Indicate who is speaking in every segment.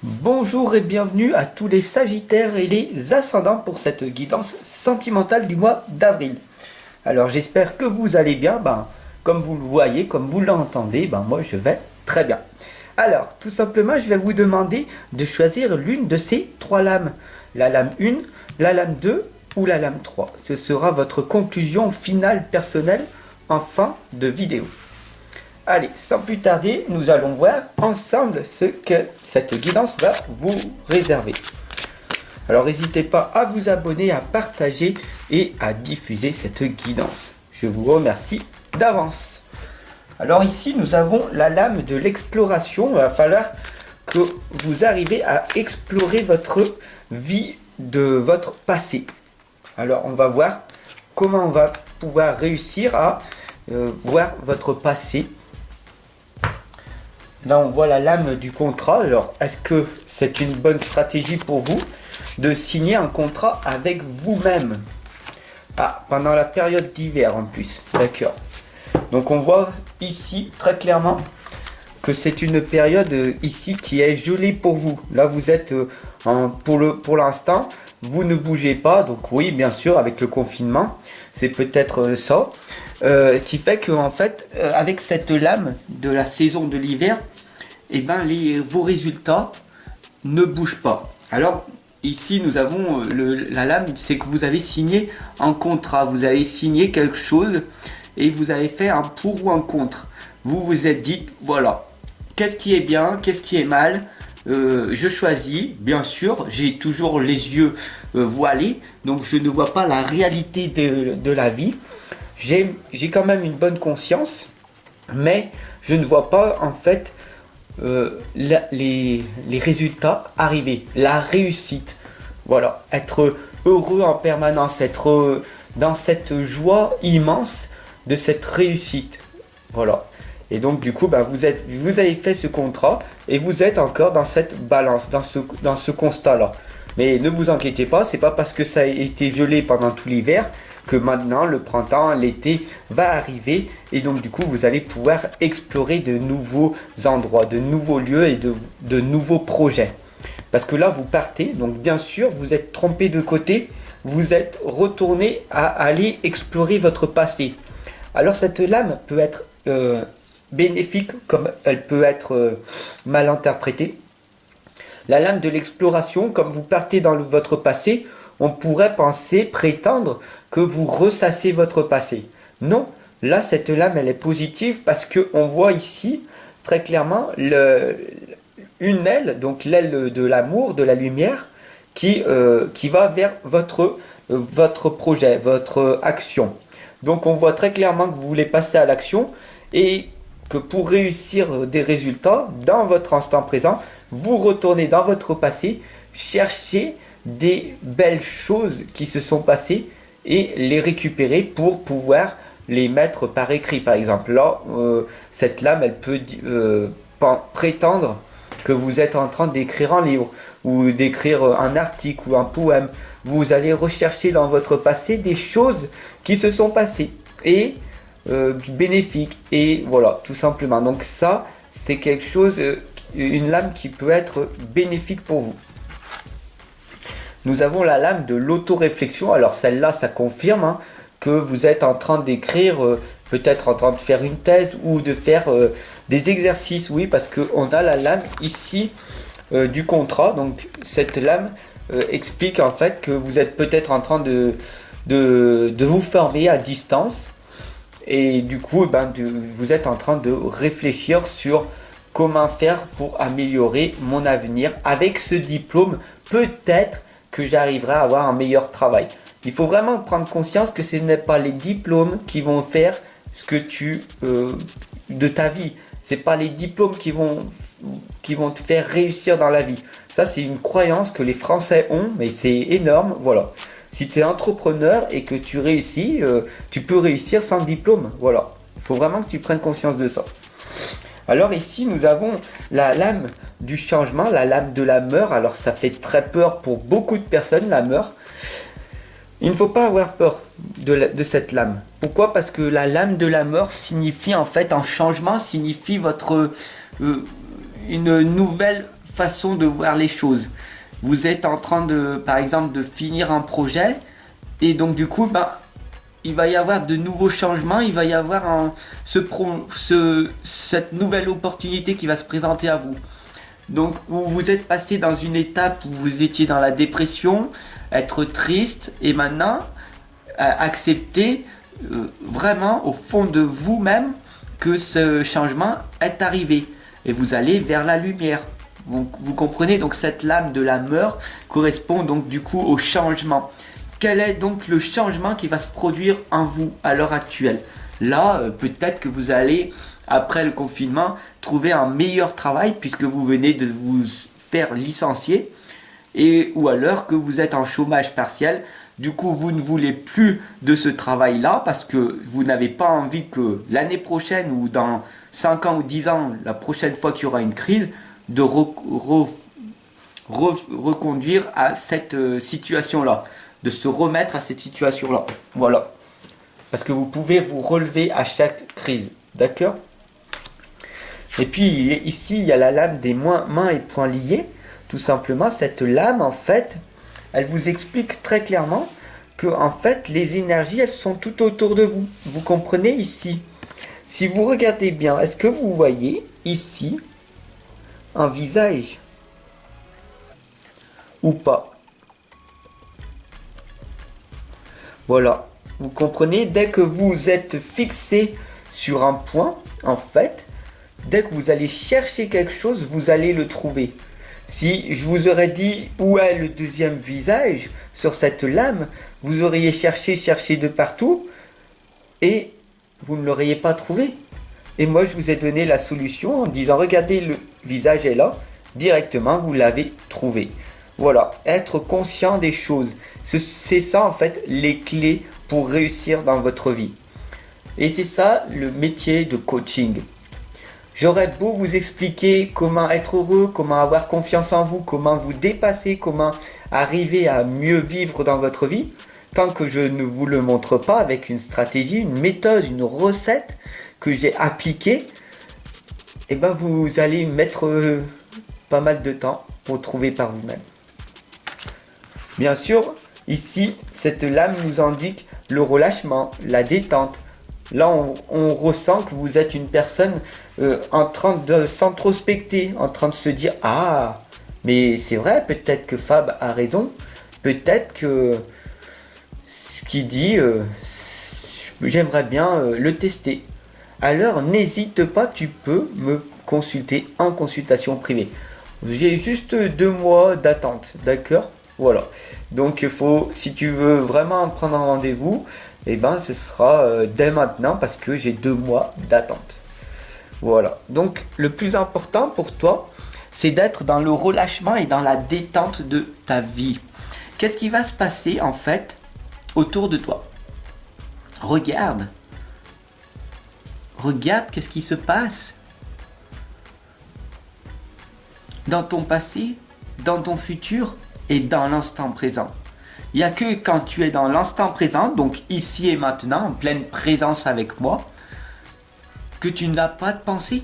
Speaker 1: Bonjour et bienvenue à tous les Sagittaires et les Ascendants pour cette guidance sentimentale du mois d'avril. Alors j'espère que vous allez bien, comme vous le voyez, comme vous l'entendez, moi je vais très bien. Alors tout simplement je vais vous demander de choisir l'une de ces trois lames. La lame 1, la lame 2 ou la lame 3. Ce sera votre conclusion finale personnelle en fin de vidéo. Allez, sans plus tarder, nous allons voir ensemble ce que cette guidance va vous réserver. Alors n'hésitez pas à vous abonner, à partager et à diffuser cette guidance. Je vous remercie d'avance. Alors ici, nous avons la lame de l'exploration. Il va falloir que vous arrivez à explorer votre vie de votre passé. Alors on va voir comment on va pouvoir réussir à voir votre passé. Là, on voit la lame du contrat. Alors, est-ce que c'est une bonne stratégie pour vous de signer un contrat avec vous-même? Ah, pendant la période d'hiver en plus. D'accord. Donc, on voit ici très clairement que c'est une période ici qui est gelée pour vous. Là, vous êtes pour l'instant, vous ne bougez pas. Donc, oui, bien sûr, avec le confinement, c'est peut-être ça. Qui fait que en fait, avec cette lame de la saison de l'hiver, vos résultats ne bougent pas. Alors ici nous avons la lame, c'est que vous avez signé un contrat, vous avez signé quelque chose et vous avez fait un pour ou un contre. Vous vous êtes dit voilà, qu'est-ce qui est bien, qu'est-ce qui est mal. Je choisis, bien sûr, j'ai toujours les yeux voilés, donc je ne vois pas la réalité de la vie. J'ai quand même une bonne conscience, mais je ne vois pas en fait les résultats arriver, la réussite. Voilà, être heureux en permanence, être dans cette joie immense de cette réussite. Voilà. Et donc du coup, vous avez fait ce contrat et vous êtes encore dans cette balance, dans ce constat-là. Mais ne vous inquiétez pas, c'est pas parce que ça a été gelé pendant tout l'hiver que maintenant le printemps, l'été va arriver et donc du coup vous allez pouvoir explorer de nouveaux endroits, de nouveaux lieux et de nouveaux projets. Parce que là vous partez, donc bien sûr vous êtes trompé de côté, vous êtes retourné à aller explorer votre passé. Alors cette lame peut être bénéfique comme elle peut être mal interprétée. La lame de l'exploration, comme vous partez dans votre passé, on pourrait penser, prétendre que vous ressassez votre passé. Non, là cette lame elle est positive parce que on voit ici très clairement une aile, donc l'aile de l'amour, de la lumière, qui va vers votre projet, votre action. Donc on voit très clairement que vous voulez passer à l'action et que pour réussir des résultats dans votre instant présent, vous retournez dans votre passé, cherchez des belles choses qui se sont passées et les récupérer pour pouvoir les mettre par écrit. Par exemple, là, cette lame, elle peut prétendre que vous êtes en train d'écrire un livre ou d'écrire un article ou un poème. Vous allez rechercher dans votre passé des choses qui se sont passées et bénéfiques. Et voilà, tout simplement. Donc ça, c'est quelque chose, une lame qui peut être bénéfique pour vous. Nous avons la lame de l'autoréflexion. Alors celle-là, ça confirme que vous êtes en train d'écrire, peut-être en train de faire une thèse ou de faire des exercices. Oui, parce qu'on a la lame ici du contrat. Donc cette lame explique en fait que vous êtes peut-être en train de vous former à distance. Et du coup, vous êtes en train de réfléchir sur comment faire pour améliorer mon avenir. Avec ce diplôme, peut-être que j'arriverai à avoir un meilleur travail. Il faut vraiment prendre conscience que ce n'est pas les diplômes qui vont faire ce que de ta vie. C'est pas les diplômes qui vont te faire réussir dans la vie. Ça, c'est une croyance que les Français ont, mais c'est énorme. Voilà. Si tu es entrepreneur et que tu réussis, tu peux réussir sans diplôme. Voilà. Il faut vraiment que tu prennes conscience de ça. Alors ici, nous avons la lame du changement, la lame de la mort. Alors ça fait très peur pour beaucoup de personnes, la mort. Il ne faut pas avoir peur de cette lame. Pourquoi? Parce que la lame de la mort signifie en fait un changement, signifie une nouvelle façon de voir les choses. Vous êtes en train de, par exemple, de finir un projet et donc du coup, il va y avoir de nouveaux changements, il va y avoir cette nouvelle opportunité qui va se présenter à vous. Donc vous êtes passé dans une étape où vous étiez dans la dépression, être triste et maintenant accepter vraiment au fond de vous-même que ce changement est arrivé et vous allez vers la lumière. Vous comprenez, donc cette lame de la mort correspond donc du coup au changement. Quel est donc le changement qui va se produire en vous à l'heure actuelle? Là, peut-être que vous allez, après le confinement, trouver un meilleur travail puisque vous venez de vous faire licencier ou alors que vous êtes en chômage partiel. Du coup, vous ne voulez plus de ce travail-là parce que vous n'avez pas envie que l'année prochaine ou dans 5 ans ou 10 ans, la prochaine fois qu'il y aura une crise, de reconduire à cette situation-là, de se remettre à cette situation-là. Voilà. Parce que vous pouvez vous relever à chaque crise. D'accord? Et puis ici, il y a la lame des mains et poings liés. Tout simplement, cette lame, en fait, elle vous explique très clairement que, en fait, les énergies, elles sont tout autour de vous. Vous comprenez ici? Si vous regardez bien, est-ce que vous voyez ici un visage ou pas? Voilà. Vous comprenez, dès que vous êtes fixé sur un point, en fait, dès que vous allez chercher quelque chose, vous allez le trouver. Si je vous aurais dit où est le deuxième visage sur cette lame, vous auriez cherché de partout et vous ne l'auriez pas trouvé. Et moi, je vous ai donné la solution en disant regardez, le visage est là, directement vous l'avez trouvé. Voilà, être conscient des choses. C'est ça en fait les clés pour réussir dans votre vie. Et c'est ça le métier de coaching. J'aurais beau vous expliquer comment être heureux, comment avoir confiance en vous, comment vous dépasser, comment arriver à mieux vivre dans votre vie, tant que je ne vous le montre pas avec une stratégie, une méthode, une recette que j'ai appliquée, et vous allez mettre pas mal de temps pour trouver par vous-même. Bien sûr, ici, cette lame nous indique le relâchement, la détente. Là, on ressent que vous êtes une personne en train de s'introspecter, en train de se dire « Ah, mais c'est vrai, peut-être que Fab a raison. Peut-être que ce qu'il dit, j'aimerais bien le tester. » Alors, n'hésite pas, tu peux me consulter en consultation privée. J'ai juste 2 mois d'attente, d'accord? Voilà. Donc, si tu veux vraiment prendre un rendez-vous, ce sera dès maintenant parce que j'ai 2 mois d'attente. Voilà. Donc, le plus important pour toi, c'est d'être dans le relâchement et dans la détente de ta vie. Qu'est-ce qui va se passer, en fait, autour de toi? Regarde. Regarde qu'est-ce qui se passe dans ton passé, dans ton futur et dans l'instant présent. Il n'y a que quand tu es dans l'instant présent, donc ici et maintenant, en pleine présence avec moi, que tu n'as pas de pensée.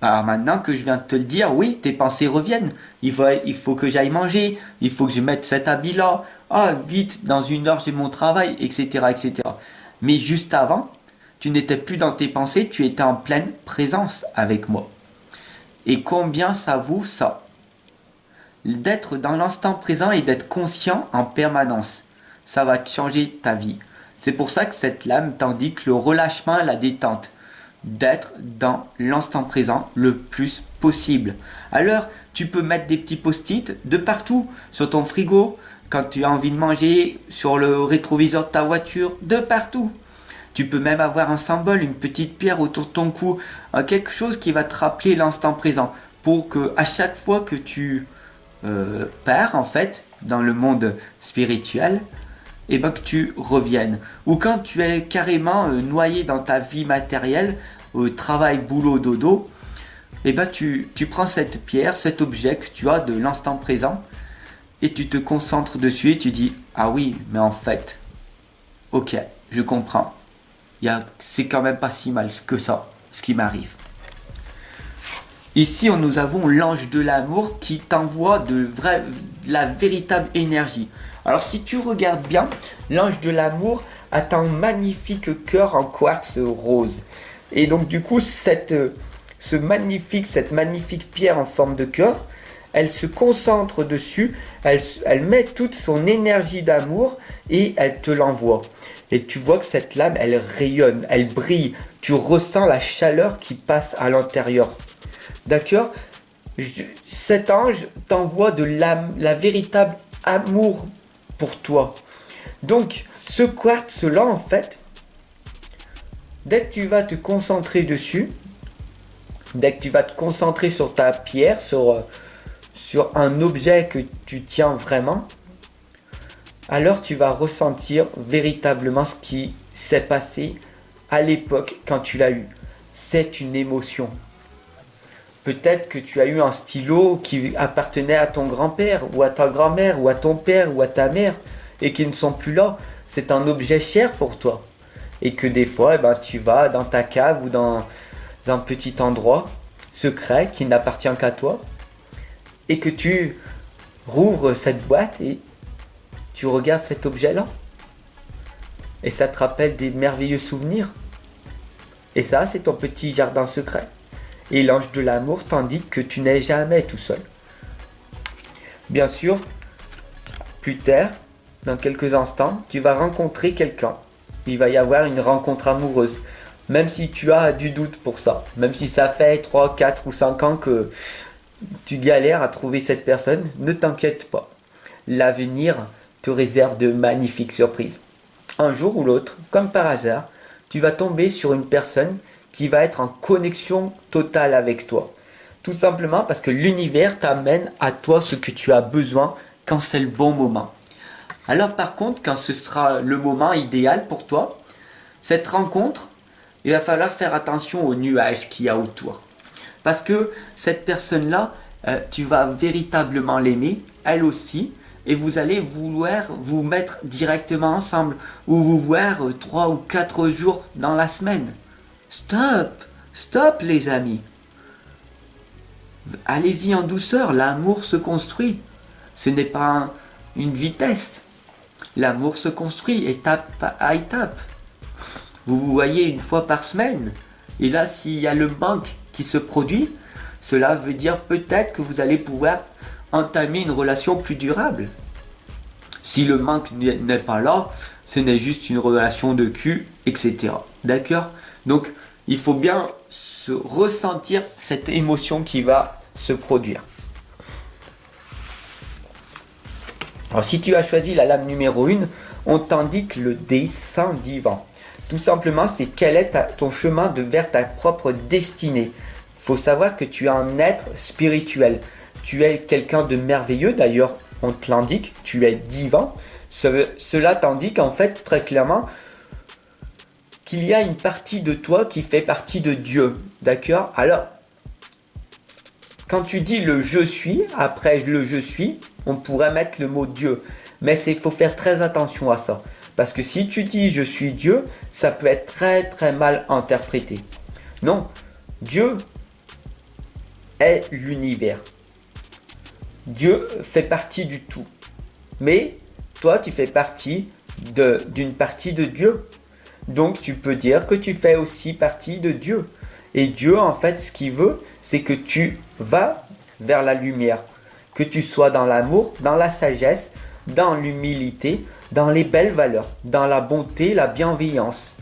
Speaker 1: Alors maintenant que je viens de te le dire, oui, tes pensées reviennent. Il faut que j'aille manger, il faut que je mette cet habit-là. Ah, vite, dans 1 heure j'ai mon travail, etc., etc. Mais juste avant, tu n'étais plus dans tes pensées, tu étais en pleine présence avec moi. Et combien ça vaut ça? D'être dans l'instant présent et d'être conscient en permanence. Ça va changer ta vie. C'est pour ça que cette lame t'indique le relâchement et la détente. D'être dans l'instant présent le plus possible. Alors, tu peux mettre des petits post-it de partout, sur ton frigo, quand tu as envie de manger, sur le rétroviseur de ta voiture, de partout. Tu peux même avoir un symbole, une petite pierre autour de ton cou, quelque chose qui va te rappeler l'instant présent, pour que à chaque fois que tu pars en fait dans le monde spirituel, que tu reviennes. Ou quand tu es carrément noyé dans ta vie matérielle, au travail, boulot, dodo, tu prends cette pierre, cet objet que tu as de l'instant présent, et tu te concentres dessus et tu dis « Ah oui, mais en fait, ok, je comprends. C'est quand même pas si mal que ça, ce qui m'arrive. » Ici, nous avons l'ange de l'amour qui t'envoie de la véritable énergie. Alors si tu regardes bien, l'ange de l'amour a un magnifique cœur en quartz rose. Et donc du coup, cette magnifique pierre en forme de cœur, elle se concentre dessus, elle met toute son énergie d'amour et elle te l'envoie. Et tu vois que cette lame, elle rayonne, elle brille. Tu ressens la chaleur qui passe à l'intérieur. D'accord? Cet ange t'envoie de la véritable amour pour toi. Donc, ce quartz-là, en fait, dès que tu vas te concentrer dessus, dès que tu vas te concentrer sur ta pierre, sur un objet que tu tiens vraiment, alors tu vas ressentir véritablement ce qui s'est passé à l'époque quand tu l'as eu. C'est une émotion. Peut-être que tu as eu un stylo qui appartenait à ton grand-père, ou à ta grand-mère, ou à ton père, ou à ta mère, et qui ne sont plus là. C'est un objet cher pour toi. Et que des fois, tu vas dans ta cave ou dans un petit endroit secret qui n'appartient qu'à toi, et que tu rouvres cette boîte et tu regardes cet objet-là. Et ça te rappelle des merveilleux souvenirs. Et ça, c'est ton petit jardin secret. Et l'ange de l'amour t'indique que tu n'es jamais tout seul. Bien sûr, plus tard, dans quelques instants, tu vas rencontrer quelqu'un. Il va y avoir une rencontre amoureuse. Même si tu as du doute pour ça. Même si ça fait 3, 4 ou 5 ans que tu galères à trouver cette personne, ne t'inquiète pas. L'avenir te réserve de magnifiques surprises. Un jour ou l'autre, comme par hasard, tu vas tomber sur une personne qui va être en connexion totale avec toi. Tout simplement parce que l'univers t'amène à toi ce que tu as besoin quand c'est le bon moment. Alors par contre, quand ce sera le moment idéal pour toi, cette rencontre, il va falloir faire attention aux nuages qu'il y a autour. Parce que cette personne-là, tu vas véritablement l'aimer, elle aussi, et vous allez vouloir vous mettre directement ensemble, ou vous voir 3 ou 4 jours dans la semaine. Stop les amis. Allez-y en douceur, l'amour se construit. Ce n'est pas une vitesse. L'amour se construit étape à étape. Vous vous voyez une fois par semaine. Et là, s'il y a le manque qui se produit, cela veut dire peut-être que vous allez pouvoir entamer une relation plus durable. Si le manque n'est pas là, ce n'est juste une relation de cul, etc. D'accord? Donc, il faut bien se ressentir cette émotion qui va se produire. Alors, si tu as choisi la lame numéro 1, on t'indique le dessein divin. Tout simplement, c'est quel est ton chemin vers ta propre destinée. Il faut savoir que tu es un être spirituel. Tu es quelqu'un de merveilleux, d'ailleurs, on te l'indique, tu es divin. Cela t'indique en fait très clairement qu'il y a une partie de toi qui fait partie de Dieu. D'accord? Alors, quand tu dis le je suis, après le je suis, on pourrait mettre le mot Dieu. Mais il faut faire très attention à ça. Parce que si tu dis je suis Dieu, ça peut être très très mal interprété. Non, Dieu est l'univers. Dieu fait partie du tout. Mais toi, tu fais partie d'une partie de Dieu. Donc tu peux dire que tu fais aussi partie de Dieu. Et Dieu, en fait, ce qu'il veut, c'est que tu vas vers la lumière. Que tu sois dans l'amour, dans la sagesse, dans l'humilité, dans les belles valeurs, dans la bonté, la bienveillance.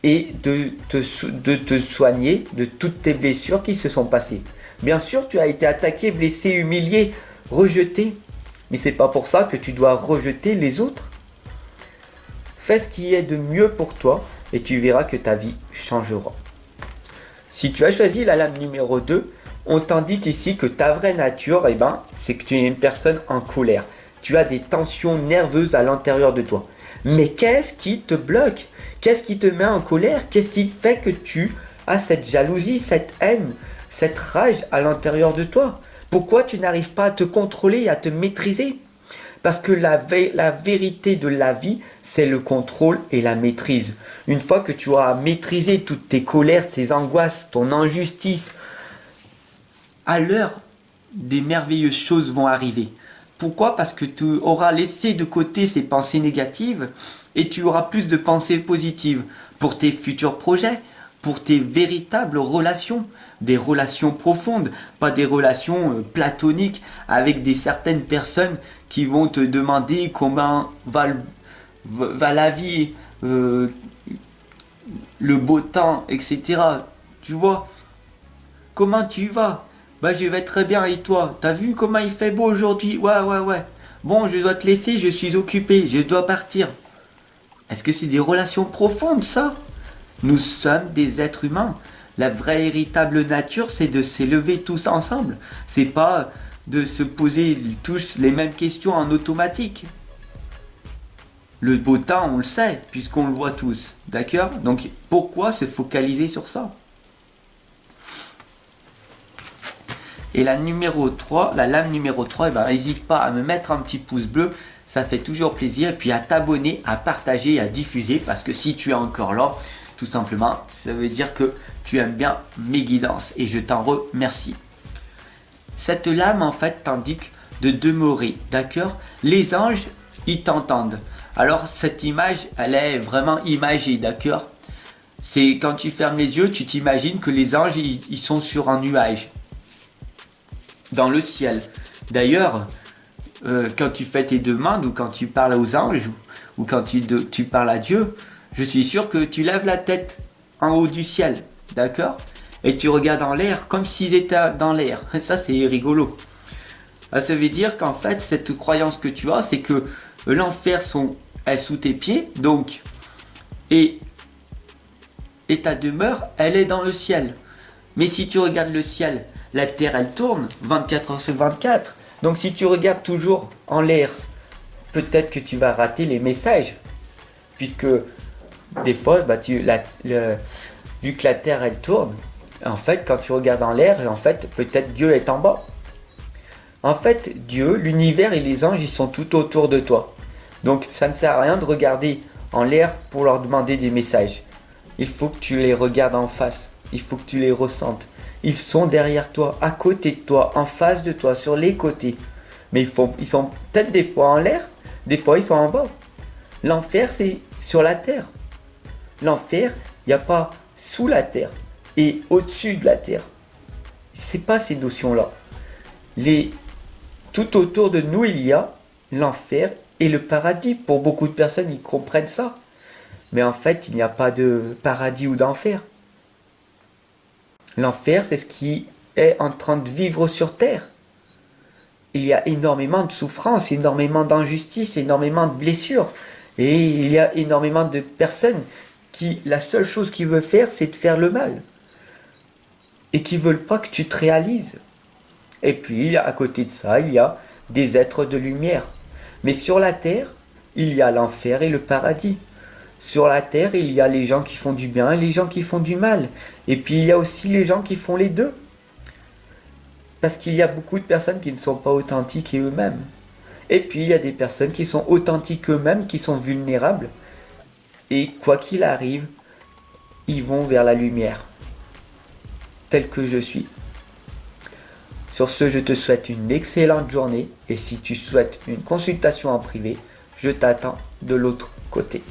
Speaker 1: Et de te soigner de toutes tes blessures qui se sont passées. Bien sûr, tu as été attaqué, blessé, humilié, rejeté. Mais c'est pas pour ça que tu dois rejeter les autres. Fais ce qui est de mieux pour toi et tu verras que ta vie changera. Si tu as choisi la lame numéro 2, on t'indique ici que ta vraie nature, c'est que tu es une personne en colère. Tu as des tensions nerveuses à l'intérieur de toi. Mais qu'est-ce qui te bloque? Qu'est-ce qui te met en colère? Qu'est-ce qui fait que tu as cette jalousie, cette haine, cette rage à l'intérieur de toi? Pourquoi tu n'arrives pas à te contrôler et à te maîtriser? Parce que la vérité de la vie, c'est le contrôle et la maîtrise. Une fois que tu auras maîtrisé toutes tes colères, tes angoisses, ton injustice, à l'heure des merveilleuses choses vont arriver. Pourquoi? Parce que tu auras laissé de côté ces pensées négatives et tu auras plus de pensées positives pour tes futurs projets, pour tes véritables relations, des relations profondes, pas des relations platoniques avec certaines personnes qui vont te demander comment va la vie, le beau temps, etc. Tu vois? Comment tu vas? Bah je vais très bien et toi? T'as vu comment il fait beau aujourd'hui? Ouais, ouais, ouais. Bon, je dois te laisser, je suis occupé, je dois partir. Est-ce que c'est des relations profondes ça? Nous sommes des êtres humains. La vraie véritable nature, c'est de s'élever tous ensemble. C'est pas de se poser tous les mêmes questions en automatique. Le beau temps, on le sait, puisqu'on le voit tous. D'accord? Donc pourquoi se focaliser sur ça? Et la numéro 3, la lame numéro 3, n'hésite pas à me mettre un petit pouce bleu, ça fait toujours plaisir. Et puis à t'abonner, à partager, à diffuser, parce que si tu es encore là, tout simplement, ça veut dire que tu aimes bien mes guidances. Et je t'en remercie. Cette lame, en fait, t'indique de demeurer, d'accord? Les anges, ils t'entendent. Alors, cette image, elle est vraiment imagée, d'accord? C'est quand tu fermes les yeux, tu t'imagines que les anges, ils sont sur un nuage. Dans le ciel. D'ailleurs, quand tu fais tes demandes ou quand tu parles aux anges ou quand tu parles à Dieu, je suis sûr que tu lèves la tête en haut du ciel, d'accord? Et tu regardes en l'air comme s'ils étaient dans l'air. Ça, c'est rigolo. Ça veut dire qu'en fait, cette croyance que tu as, c'est que l'enfer est sous tes pieds, donc, et ta demeure, elle est dans le ciel. Mais si tu regardes le ciel, la Terre, elle tourne 24 heures sur 24. Donc si tu regardes toujours en l'air, peut-être que tu vas rater les messages. Puisque des fois, vu que la Terre, elle tourne, en fait, quand tu regardes en l'air, en fait, peut-être Dieu est en bas. En fait, Dieu, l'univers et les anges, ils sont tout autour de toi. Donc ça ne sert à rien de regarder en l'air pour leur demander des messages. Il faut que tu les regardes en face. Il faut que tu les ressentes. Ils sont derrière toi, à côté de toi, en face de toi, sur les côtés. Mais ils sont peut-être des fois en l'air, des fois ils sont en bas. L'enfer, c'est sur la terre. L'enfer, il n'y a pas sous la terre et au-dessus de la terre. C'est pas ces notions-là. Tout autour de nous, il y a l'enfer et le paradis. Pour beaucoup de personnes, ils comprennent ça. Mais en fait, il n'y a pas de paradis ou d'enfer. L'enfer, c'est ce qui est en train de vivre sur terre. Il y a énormément de souffrances, énormément d'injustices, énormément de blessures. Et il y a énormément de personnes qui, la seule chose qu'ils veulent faire, c'est de faire le mal. Et qui ne veulent pas que tu te réalises. Et puis, à côté de ça, il y a des êtres de lumière. Mais sur la terre, il y a l'enfer et le paradis. Sur la terre, il y a les gens qui font du bien et les gens qui font du mal. Et puis, il y a aussi les gens qui font les deux. Parce qu'il y a beaucoup de personnes qui ne sont pas authentiques et eux-mêmes. Et puis, il y a des personnes qui sont authentiques eux-mêmes, qui sont vulnérables. Et quoi qu'il arrive, ils vont vers la lumière. Tel que je suis. Sur ce, je te souhaite une excellente journée. Et si tu souhaites une consultation en privé, je t'attends de l'autre côté.